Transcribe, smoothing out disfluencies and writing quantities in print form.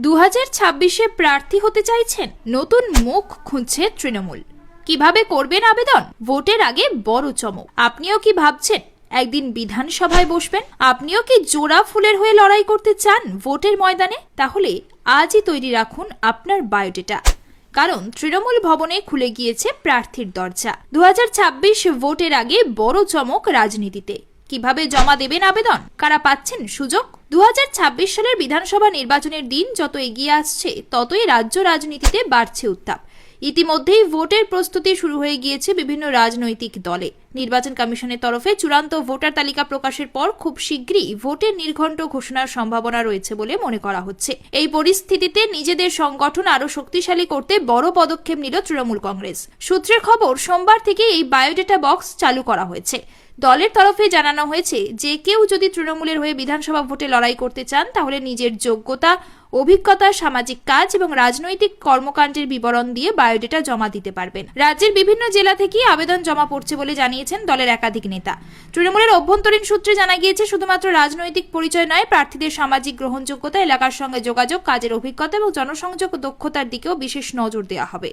2026-এ প্রার্থী হতে চাইছেন, নতুন মুখ খুঁজছে তৃণমূল। কিভাবে করবেন আবেদন? ভোটের আগে বড় চমক। আপনিও কি ভাবছেন একদিন বিধানসভায় বসবেন? আপনিও কি জোড়া ফুলের হয়ে লড়াই করতে চান ভোটের ময়দানে? তাহলে আজই তৈরি রাখুন আপনার বায়োডেটা, কারণ তৃণমূল ভবনে খুলে গিয়েছে প্রার্থীর দরজা। 2026 ভোটের আগে বড় চমক রাজনীতিতে। কিভাবে জমা দেবেন আবেদন? কারা পাচ্ছেন সুযোগ? 2026 সালের বিধানসভা নির্বাচনের দিন যত এগিয়ে আসছে, ততই রাজ্য রাজনীতিতে বাড়ছে উত্তাপ। ইতিমধ্যেই ভোটের প্রস্তুতি শুরু হয়ে গিয়েছে বিভিন্ন রাজনৈতিক দলে। নির্বাচন কমিশনের তরফে চূড়ান্ত ভোটার তালিকা প্রকাশের পর খুব শীঘ্রই ভোটের নির্ঘণ্ট ঘোষণার সম্ভাবনা রয়েছে বলে মনে করা হচ্ছে। এই পরিস্থিতিতে নিজেদের সংগঠন আরো শক্তিশালী করতে বড় পদক্ষেপ নিল তৃণমূল কংগ্রেস। সূত্রের খবর, সোমবার থেকে এই বায়োডেটা বক্স চালু করা হয়েছে। দলের তরফে জানানো হয়েছে যে কেউ যদি তৃণমূলের হয়ে বিধানসভা ভোটে লড়াই করতে চান, তাহলে নিজের যোগ্যতা, অভিজ্ঞতা, সামাজিক কাজ এবং রাজনৈতিক কর্মকাণ্ডের বিবরণ দিয়ে বায়োডেটা জমা দিতে পারবেন। রাজ্যের বিভিন্ন জেলা থেকে আবেদন জমা পড়ছে বলে জানিয়েছেন দলের একাধিক নেতা। তৃণমূলের অভ্যন্তরীণ সূত্রে জানা গিয়েছে, শুধুমাত্র রাজনৈতিক পরিচয় নয়, প্রার্থীদের সামাজিক গ্রহণযোগ্যতা, এলাকার সঙ্গে যোগাযোগ, কাজের অভিজ্ঞতা এবং জনসংযোগ দক্ষতার দিকেও বিশেষ নজর দেওয়া হবে।